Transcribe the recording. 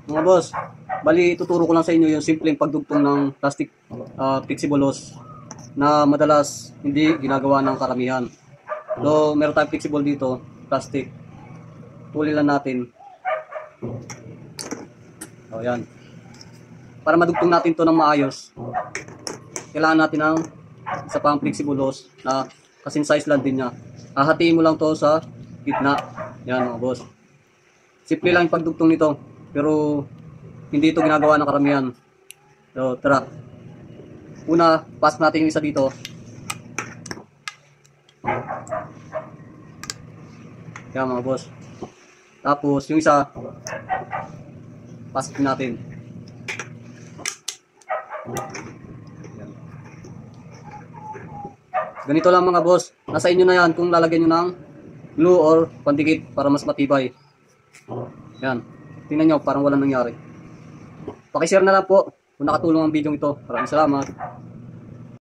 Mga boss, bali tuturo ko lang sa inyo yung simpleng pagdugtong ng plastic flexible hose na madalas hindi ginagawa ng karamihan. So, meron tayong flexible dito, plastic. Tuli lang natin. O, yan. Para madugtong natin to ng maayos, kailangan natin ng isa pang flexible hose na kasing size lang din niya. Hahatiin mo lang to sa gitna. Yan mga boss. Simple lang yung pagdugtong nito, pero hindi ito ginagawa ng karamihan. So, tara. Una, pasok natin yung isa dito. Yan mga boss. Tapos, yung isa, pasok natin. Yan. Ganito lang mga boss. Nasa inyo na yan kung lalagyan nyo ng glue or pandikit para mas matibay. Yan. Tingnan nyo, parang walang nangyari. Pakishare na lang po kung nakatulong ang video ito. Maraming salamat.